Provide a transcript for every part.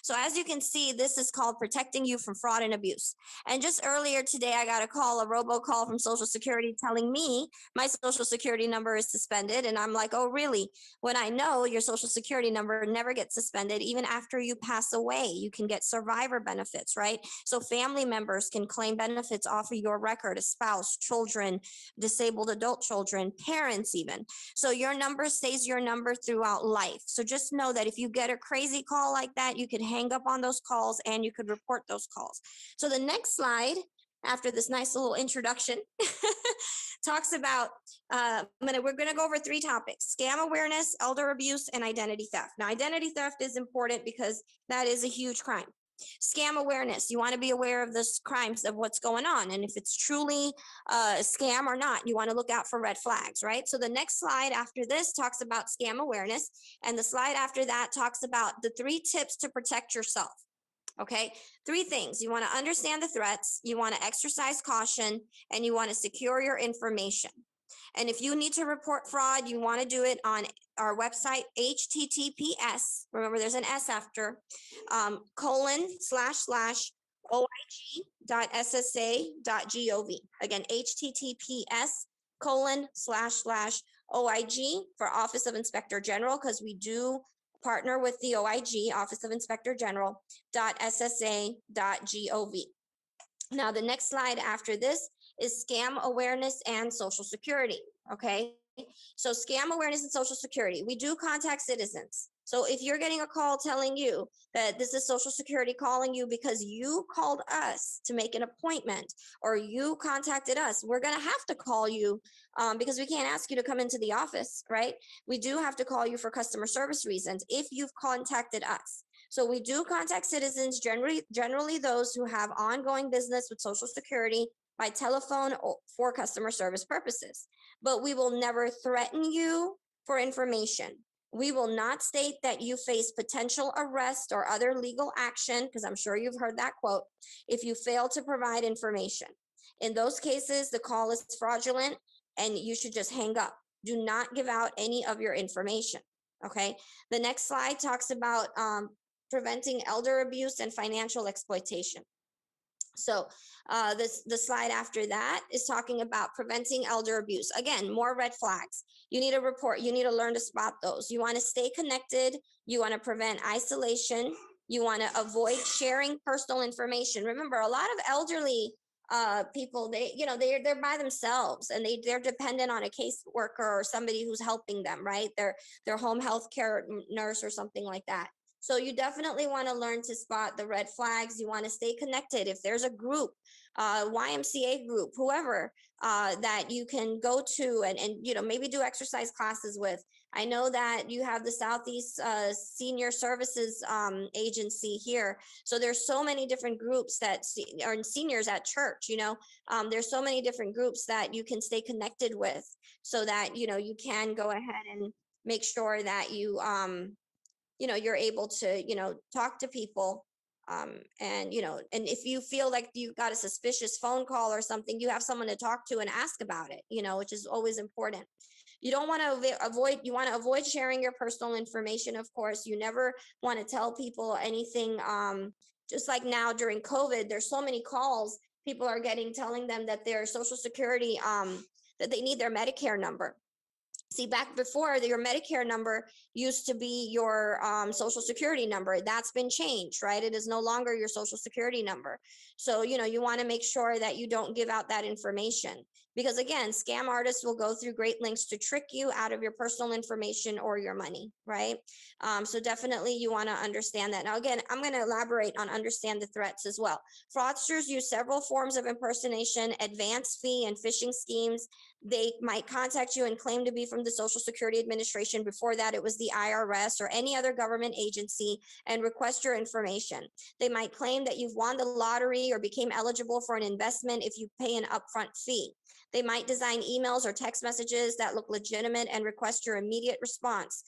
So as you can see, this is called protecting you from fraud and abuse. And just earlier today, I got a robocall from Social Security telling me my Social Security number is suspended. And I'm like, oh, really? When I know your Social Security number never gets suspended, even after you pass away, you can get survivor benefits, right? So family members can claim benefits off of your record, a spouse, children, disabled adult children, parents even. So your number stays your number throughout life. So just know that if you get a crazy call like that, you could hang up on those calls and you could report those calls. So the next slide, after this nice little introduction, talks about, we're going to go over 3 topics: scam awareness, elder abuse, and identity theft. Now, identity theft is important because that is a huge crime. Scam awareness, you want to be aware of this crimes, of what's going on, and if it's truly a scam or not, you want to look out for red flags, right? So the next slide after this talks about scam awareness, and the slide after that talks about the 3 tips to protect yourself. Okay, 3 things. You want to understand the threats, you want to exercise caution, and you want to secure your information. And if you need to report fraud, you want to do it on our website, https, remember there's an S after, :/oig.ssa.gov. Again, https://oig for Office of Inspector General, because we do partner with the OIG, Office of Inspector General, .ssa.gov. Now, the next slide after this is scam awareness and Social Security, okay? So scam awareness and Social Security. We do contact citizens. So if you're getting a call telling you that this is Social Security calling you because you called us to make an appointment or you contacted us, we're going to have to call you because we can't ask you to come into the office, right? We do have to call you for customer service reasons if you've contacted us. So we do contact citizens, generally those who have ongoing business with Social Security, by telephone for customer service purposes. But we will never threaten you for information. We will not state that you face potential arrest or other legal action, because I'm sure you've heard that quote, if you fail to provide information. In those cases, the call is fraudulent and you should just hang up. Do not give out any of your information, okay? The next slide talks about preventing elder abuse and financial exploitation. So the slide after that is talking about preventing elder abuse. Again, more red flags. You need to report. You need to learn to spot those. You want to stay connected. You want to prevent isolation. You want to avoid sharing personal information. Remember, a lot of elderly people, they're by themselves and they're dependent on a caseworker or somebody who's helping them, right? Their home health care nurse or something like that. So you definitely want to learn to spot the red flags. You want to stay connected. If there's a group, YMCA group, whoever that you can go to and maybe do exercise classes with. I know that you have the Southeast Senior Services Agency here. So there's so many different groups that are seniors at church, there's so many different groups that you can stay connected with so that, you can go ahead and make sure that you're able to, talk to people. And if you feel like you got a suspicious phone call or something, you have someone to talk to and ask about it, which is always important. You don't want to you want to avoid sharing your personal information. Of course, you never want to tell people anything. Just like now during COVID, there's so many calls people are getting telling them that their Social Security, that they need their Medicare number. See, back before, your Medicare number used to be your Social Security number. That's been changed, right? It is no longer your Social Security number. So, you want to make sure that you don't give out that information. Because again, scam artists will go through great lengths to trick you out of your personal information or your money, right? So definitely you want to understand that. Now, again, I'm going to elaborate on understand the threats as well. Fraudsters use several forms of impersonation, advance fee and phishing schemes. They might contact you and claim to be from the Social Security Administration. Before that, it was the IRS or any other government agency and request your information. They might claim that you've won the lottery or became eligible for an investment if you pay an upfront fee. They might design emails or text messages that look legitimate and request your immediate response.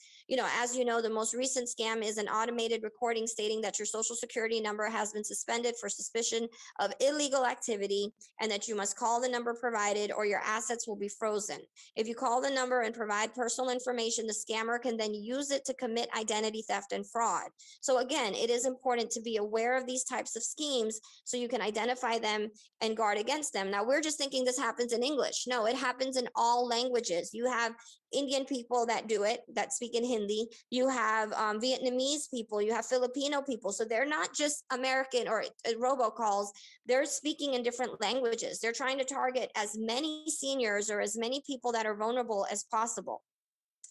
As you know, the most recent scam is an automated recording stating that your Social Security number has been suspended for suspicion of illegal activity and that you must call the number provided or your assets will be frozen. If you call the number and provide personal information, the scammer can then use it to commit identity theft and fraud. So again, it is important to be aware of these types of schemes so you can identify them and guard against them. Now, we're just thinking this happens in English. No, it happens in all languages. You have Indian people that do it, that speak in Hindi. You have Vietnamese people. You have Filipino people. So they're not just American or robocalls. They're speaking in different languages. They're trying to target as many seniors or as many people that are vulnerable as possible.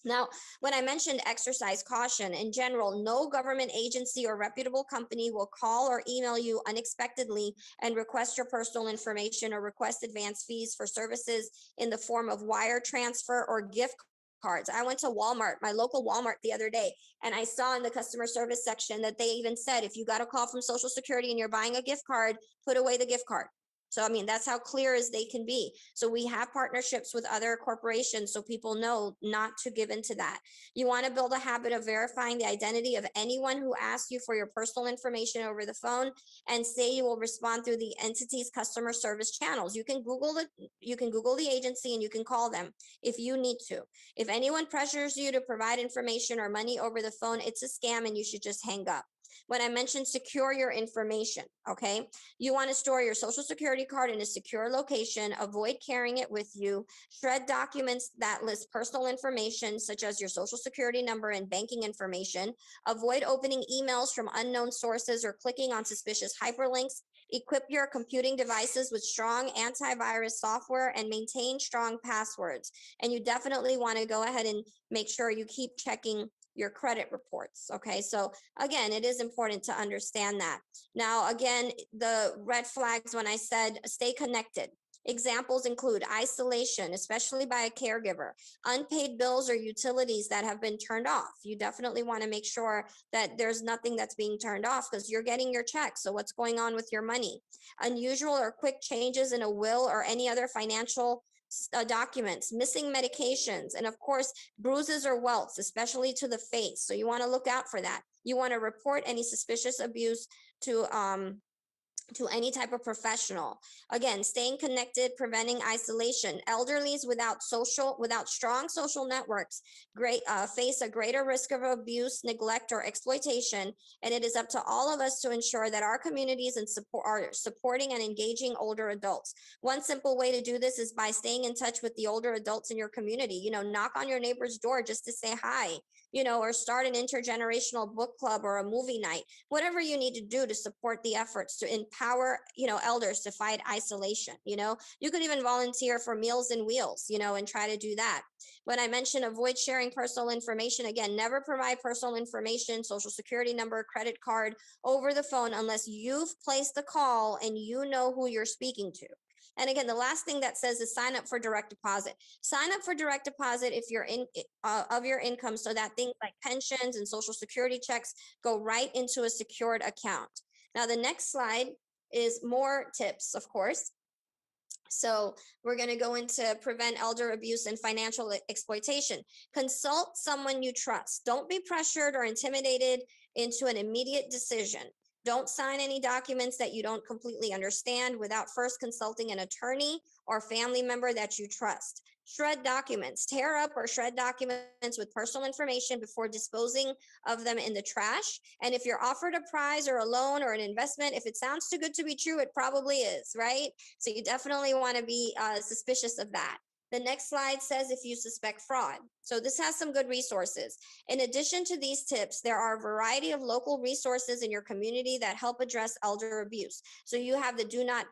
Now, when I mentioned exercise caution, in general, no government agency or reputable company will call or email you unexpectedly and request your personal information or request advance fees for services in the form of wire transfer or gift cards. I went to Walmart, my local Walmart, the other day, and I saw in the customer service section that they even said, if you got a call from Social Security and you're buying a gift card, put away the gift card. So, I mean, that's how clear as they can be. So we have partnerships with other corporations so people know not to give into that. You want to build a habit of verifying the identity of anyone who asks you for your personal information over the phone and say you will respond through the entity's customer service channels. You can Google the agency and you can call them if you need to. If anyone pressures you to provide information or money over the phone, it's a scam and you should just hang up. When I mentioned secure your information, okay? You want to store your social security card in a secure location, avoid carrying it with you, shred documents that list personal information such as your social security number and banking information, avoid opening emails from unknown sources or clicking on suspicious hyperlinks, equip your computing devices with strong antivirus software and maintain strong passwords. And you definitely want to go ahead and make sure you keep checking your credit reports. Okay, so again, it is important to understand that. Now, again, the red flags when I said stay connected. Examples include isolation, especially by a caregiver, unpaid bills or utilities that have been turned off. You definitely want to make sure that there's nothing that's being turned off because you're getting your check. So what's going on with your money? Unusual or quick changes in a will or any other financial documents, missing medications, and of course, bruises or welts, especially to the face. So you want to look out for that. You want to report any suspicious abuse to any type of professional. Again, staying connected, preventing isolation. Elderlies without strong social networks face a greater risk of abuse, neglect, or exploitation. And it is up to all of us to ensure that our communities are supporting and engaging older adults. One simple way to do this is by staying in touch with the older adults in your community. Knock on your neighbor's door just to say hi, or start an intergenerational book club or a movie night, whatever you need to do to support the efforts to empower, elders to fight isolation. You could even volunteer for Meals and Wheels, and try to do that. When I mention avoid sharing personal information, again, never provide personal information, social security number, credit card over the phone unless you've placed the call and you know who you're speaking to. And again, the last thing that says is sign up for direct deposit. Sign up for direct deposit if you're of your income so that things like pensions and social security checks go right into a secured account. Now, the next slide is more tips, of course. So we're going to go into prevent elder abuse and financial exploitation. Consult someone you trust. Don't be pressured or intimidated into an immediate decision. Don't sign any documents that you don't completely understand without first consulting an attorney or family member that you trust. Shred documents. Tear up or shred documents with personal information before disposing of them in the trash. And if you're offered a prize or a loan or an investment, if it sounds too good to be true, it probably is, right? So you definitely want to be suspicious of that. The next slide says if you suspect fraud. So this has some good resources. In addition to these tips, there are a variety of local resources in your community that help address elder abuse. So you have the do not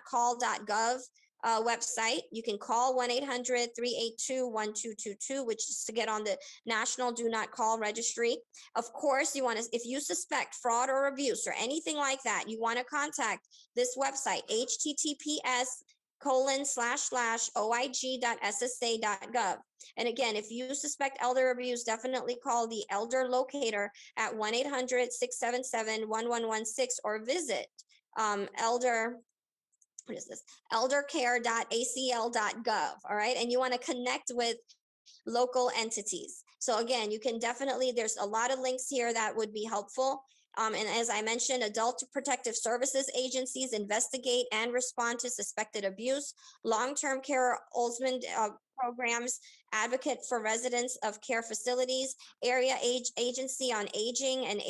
call.gov website. You can call 1-800-382-1222, which is to get on the National Do Not Call Registry. Of course, if you suspect fraud or abuse or anything like that, you want to contact this website, https://oig.ssa.gov. And again, if you suspect elder abuse, definitely call the Elder Locator at 1-800-677-1116 or visit eldercare.acl.gov. All right. And you want to connect with local entities. So again, you can definitely, there's a lot of links here that would be helpful. And as I mentioned, adult protective services agencies investigate and respond to suspected abuse. Long-term care ombudsman programs advocate for residents of care facilities. Area agency on aging and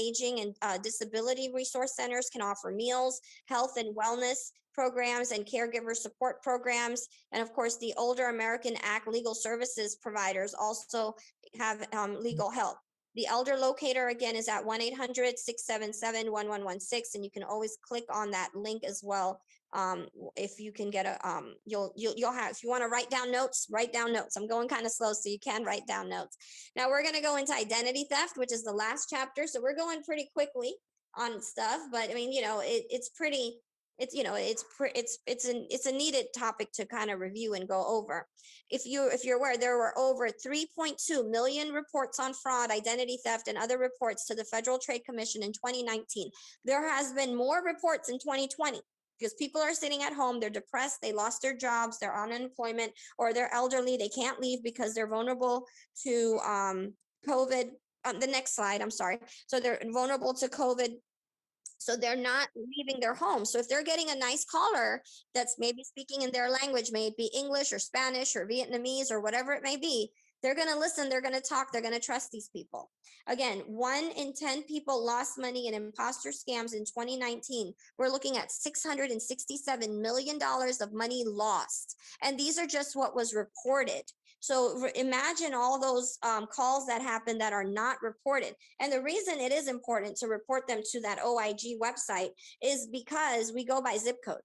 disability resource centers can offer meals, health and wellness programs, and caregiver support programs. And of course, the Older American Act legal services providers also have legal help. The elder locator again is at 1-800-677-1116, and you can always click on that link as well. If you can get a you'll have, if you want to write down notes, write down notes. I'm going kind of slow, so you can write down notes. Now we're going to go into identity theft, which is the last chapter. So we're going pretty quickly on stuff, but I mean, it's pretty, it's it's a needed topic to kind of review and go over. If you're aware, there were over 3.2 million reports on fraud, identity theft, and other reports to the Federal Trade Commission in 2019. There has been more reports in 2020 because people are sitting at home, they're depressed, they lost their jobs, they're on unemployment, or they're elderly, they can't leave because they're vulnerable to COVID. The next slide, I'm sorry. So they're vulnerable to COVID, so they're not leaving their home. So if they're getting a nice caller that's maybe speaking in their language, maybe English or Spanish or Vietnamese or whatever it may be, they're going to listen, they're going to talk, they're going to trust these people. Again, 1 in 10 people lost money in imposter scams in 2019. We're looking at $667 million of money lost. And these are just what was reported. So imagine all those calls that happen that are not reported. And the reason it is important to report them to that OIG website is because we go by zip code.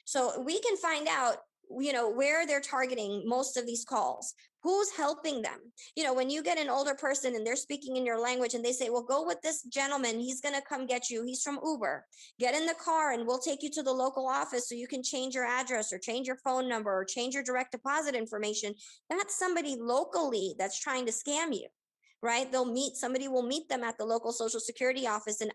So we can find out, where they're targeting most of these calls, who's helping them. When you get an older person and they're speaking in your language and they say, well, go with this gentleman, he's going to come get you, he's from Uber, get in the car and we'll take you to the local office so you can change your address or change your phone number or change your direct deposit information. That's somebody locally that's trying to scam you. Right? Somebody will meet them at the local social security office and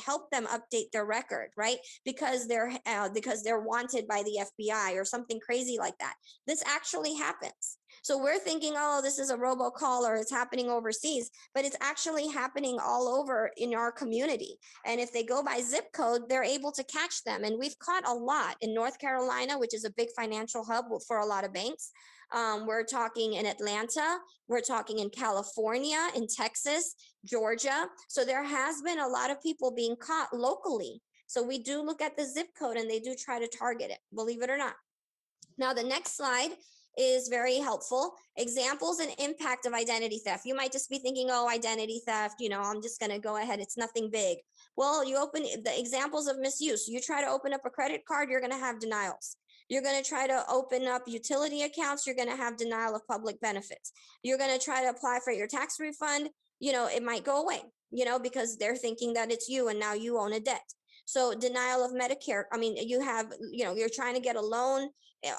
help them update their record, right? Because they're wanted by the FBI or something crazy like that. This actually happens. So we're thinking, oh, this is a robocall or it's happening overseas, but it's actually happening all over in our community. And if they go by zip code, they're able to catch them. And we've caught a lot in North Carolina, which is a big financial hub for a lot of banks. We're talking in Atlanta, we're talking in California, in Texas, Georgia. So there has been a lot of people being caught locally. So we do look at the zip code and they do try to target it, believe it or not. Now, the next slide is very helpful. Examples and impact of identity theft. You might just be thinking, oh, identity theft, I'm just going to go ahead. It's nothing big. Well, you open the examples of misuse. You try to open up a credit card, you're going to have denials. You're going to try to open up utility accounts, you're going to have denial of public benefits. You're going to try to apply for your tax refund, it might go away, because they're thinking that it's you and now you own a debt. So denial of Medicare. I mean, you have, you're trying to get a loan,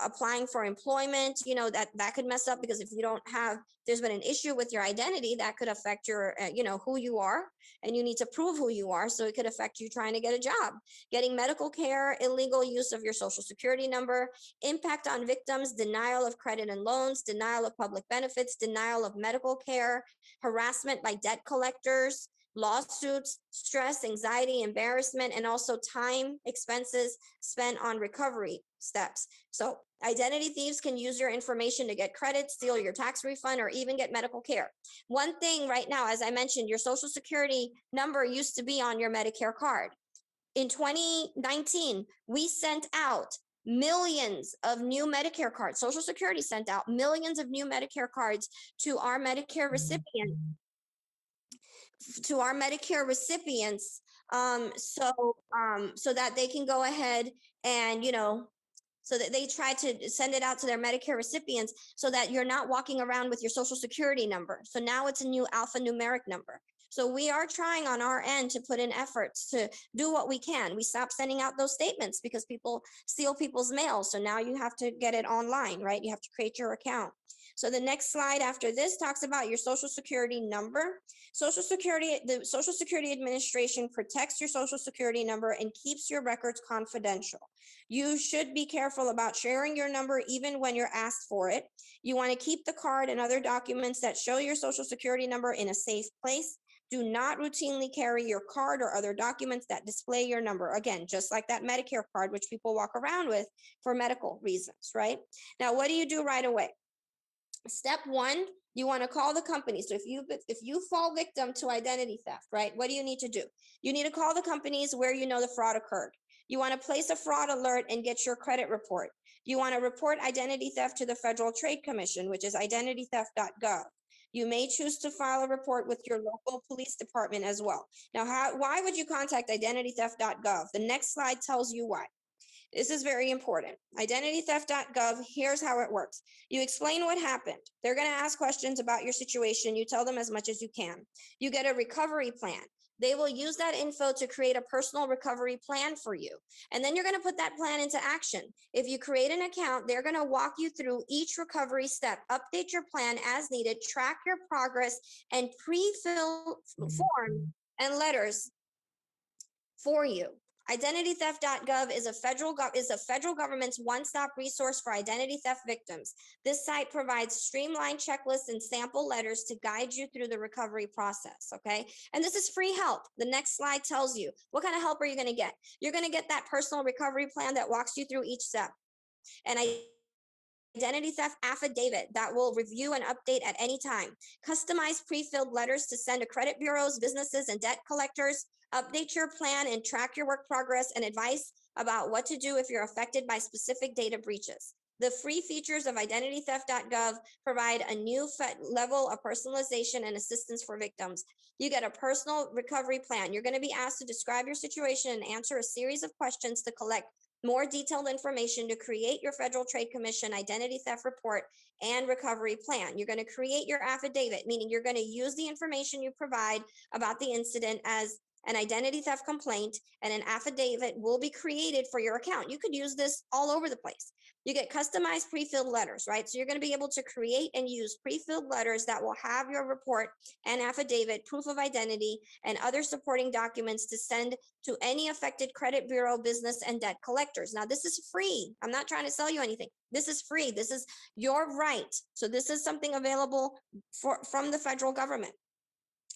applying for employment, that could mess up because if you don't have, there's been an issue with your identity that could affect your, who you are, and you need to prove who you are. So it could affect you trying to get a job, getting medical care, illegal use of your social security number, impact on victims, denial of credit and loans, denial of public benefits, denial of medical care, harassment by debt collectors, lawsuits, stress, anxiety, embarrassment, and also time, expenses spent on recovery steps. So identity thieves can use your information to get credit, steal your tax refund, or even get medical care. One thing right now, as I mentioned, your social security number used to be on your Medicare card. In 2019, we sent out millions of new Medicare cards. Social Security sent out millions of new Medicare cards to our Medicare recipients. So that they can go ahead and so that they try to send it out to their Medicare recipients so that you're not walking around with your social security number. So now it's a new alphanumeric number. So we are trying on our end to put in efforts to do what we can. We stopped sending out those statements because people steal people's mail. So now you have to get it online, right? You have to create your account. So the next slide after this talks about your social security number. The Social Security Administration protects your social security number and keeps your records confidential. You should be careful about sharing your number even when you're asked for it. You want to keep the card and other documents that show your social security number in a safe place. Do not routinely carry your card or other documents that display your number. Again, just like that Medicare card, which people walk around with for medical reasons, right? Now, what do you do right away? Step one, you want to call the company. So if you fall victim to identity theft, right, what do you need to do? You need to call the companies where you know the fraud occurred. You want to place a fraud alert and get your credit report. You want to report identity theft to the Federal Trade Commission, which is identitytheft.gov. You may choose to file a report with your local police department as well. Now, why would you contact identitytheft.gov? The next slide tells you why. This is very important. Identitytheft.gov, here's how it works. You explain what happened. They're going to ask questions about your situation. You tell them as much as you can. You get a recovery plan. They will use that info to create a personal recovery plan for you. And then you're going to put that plan into action. If you create an account, they're going to walk you through each recovery step, update your plan as needed, track your progress, and pre-fill forms and letters for you. Identitytheft.gov is a federal government's one-stop resource for identity theft victims. This site provides streamlined checklists and sample letters to guide you through the recovery process, okay? And this is free help. The next slide tells you what kind of help are you going to get? You're going to get that personal recovery plan that walks you through each step. And identity theft affidavit that will review and update at any time. Customized pre-filled letters to send to credit bureaus, businesses, and debt collectors. Update your plan and track your work progress and advice about what to do if you're affected by specific data breaches. The free features of identitytheft.gov provide a new level of personalization and assistance for victims. You get a personal recovery plan. You're going to be asked to describe your situation and answer a series of questions to collect more detailed information to create your Federal Trade Commission identity theft report and recovery plan. You're going to create your affidavit, meaning you're going to use the information you provide about the incident as an identity theft complaint, and an affidavit will be created for your account. You could use this all over the place. You get customized pre-filled letters, right? So you're going to be able to create and use pre-filled letters that will have your report and affidavit, proof of identity, and other supporting documents to send to any affected credit bureau, business, and debt collectors. Now, this is free. I'm not trying to sell you anything. This is free. This is your right. So this is something available from the federal government.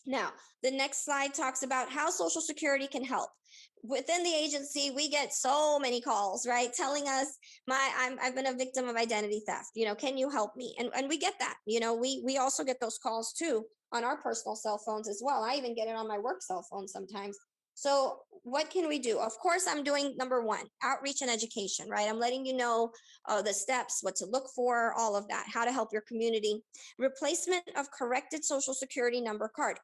Now, the next slide talks about how Social Security can help. Within the agency, we get so many calls, right? Telling us, I've been a victim of identity theft. Can you help me? And we get that. We also get those calls too on our personal cell phones as well. I even get it on my work cell phone sometimes. So what can we do? Of course, I'm doing number one, outreach and education, right? I'm letting you know the steps, what to look for, all of that, how to help your community. Replacement of corrected Social Security number card.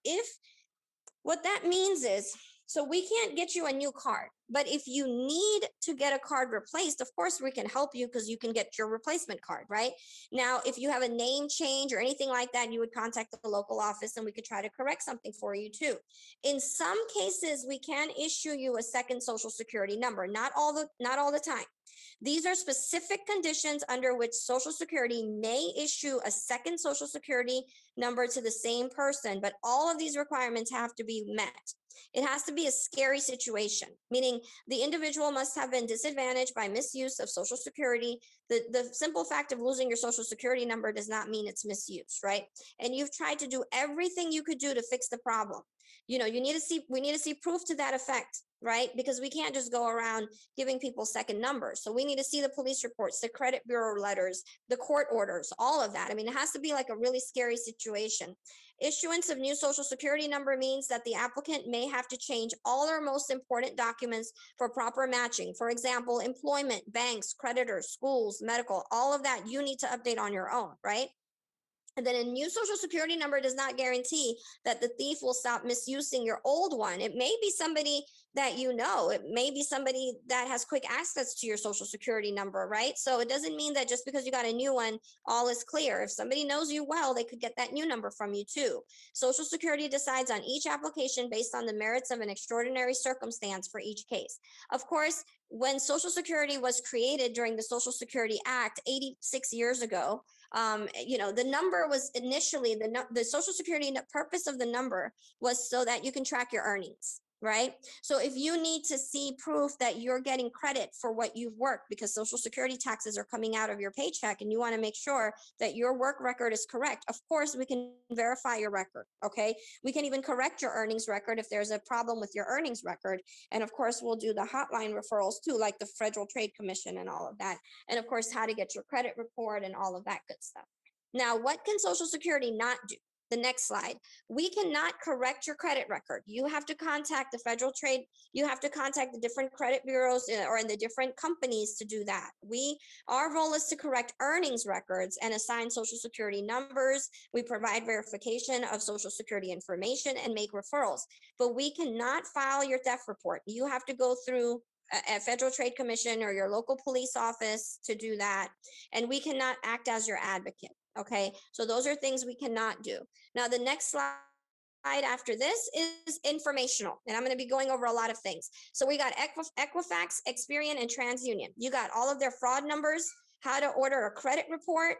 What that means is, so we can't get you a new card, but if you need to get a card replaced, of course we can help you because you can get your replacement card, right? Now, if you have a name change or anything like that, you would contact the local office and we could try to correct something for you too. In some cases, we can issue you a second Social Security number, not all the time. These are specific conditions under which Social Security may issue a second Social Security number to the same person, but all of these requirements have to be met. It has to be a scary situation, meaning the individual must have been disadvantaged by misuse of Social Security. The simple fact of losing your Social Security number does not mean it's misuse, right? And you've tried to do everything you could do to fix the problem. We need to see proof to that effect, right? Because we can't just go around giving people second numbers. So we need to see the police reports, the credit bureau letters, the court orders, all of that. I mean, it has to be like a really scary situation. Issuance of new Social Security number means that the applicant may have to change all their most important documents for proper matching. For example, employment, banks, creditors, schools, medical, all of that you need to update on your own, right? And then a new Social Security number does not guarantee that the thief will stop misusing your old one. It may be somebody that you know. It may be somebody that has quick access to your Social Security number, right? So it doesn't mean that just because you got a new one, all is clear. If somebody knows you well, they could get that new number from you too. Social Security decides on each application based on the merits of an extraordinary circumstance for each case. Of course, when Social Security was created during the Social Security Act 86 years ago, the number was initially the Social Security purpose of the number was so that you can track your earnings. right? So if you need to see proof that you're getting credit for what you've worked, because Social Security taxes are coming out of your paycheck and you want to make sure that your work record is correct, of course, we can verify your record, okay? We can even correct your earnings record if there's a problem with your earnings record. And of course, we'll do the hotline referrals too, like the Federal Trade Commission and all of that. And of course, how to get your credit report and all of that good stuff. Now, what can Social Security not do? The next slide. We cannot correct your credit record. You have to contact the Federal Trade. You have to contact the different credit bureaus or in the different companies to do that. Our role is to correct earnings records and assign Social Security numbers. We provide verification of Social Security information and make referrals. But we cannot file your theft report. You have to go through a Federal Trade Commission or your local police office to do that. And we cannot act as your advocate. Okay, so those are things we cannot do. Now, the next slide after this is informational, and I'm going to be going over a lot of things. So we got Equifax, Experian, and TransUnion. You got all of their fraud numbers, how to order a credit report,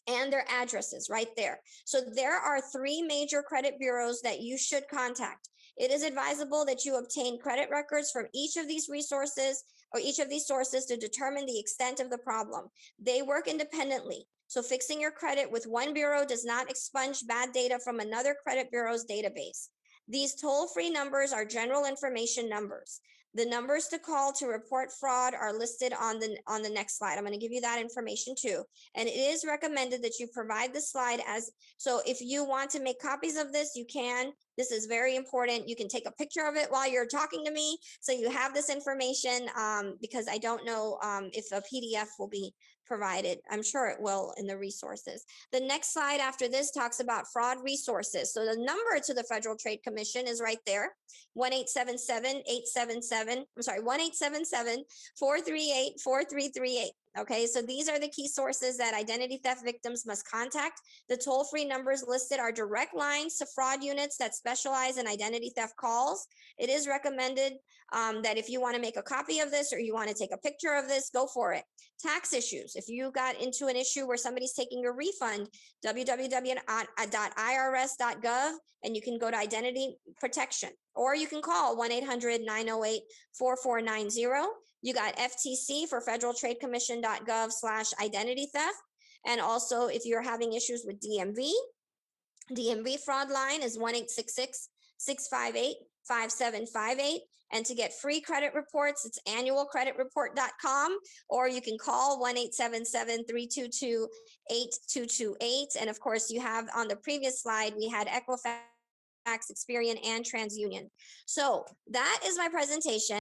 and their addresses right there. So there are 3 major credit bureaus that you should contact. It is advisable that you obtain credit records from each of these resources or each of these sources to determine the extent of the problem. They work independently. So fixing your credit with one bureau does not expunge bad data from another credit bureau's database. These toll-free numbers are general information numbers. The numbers to call to report fraud are listed on the next slide. I'm going to give you that information too. And it is recommended that you provide the slide so if you want to make copies of this, you can. This is very important. You can take a picture of it while you're talking to me, so you have this information, because I don't know if a PDF will be provided. I'm sure it will in the resources. The next slide after this talks about fraud resources. So the number to the Federal Trade Commission is right there, 1-877-438-4338. Okay, so these are the key sources that identity theft victims must contact. The toll-free numbers listed are direct lines to fraud units that specialize in identity theft calls. It is recommended that if you want to make a copy of this or you want to take a picture of this, go for it. Tax issues. If you got into an issue where somebody's taking your refund, www.irs.gov, and you can go to identity protection, or you can call 1-800-908-4490. You got FTC for federaltradecommission.gov/identity theft. And also, if you're having issues with DMV fraud line is 1-866-658-5758. And to get free credit reports, it's annualcreditreport.com, or you can call 1-877-322-8228. And of course, you have on the previous slide, we had Equifax, Experian, and TransUnion. So that is my presentation.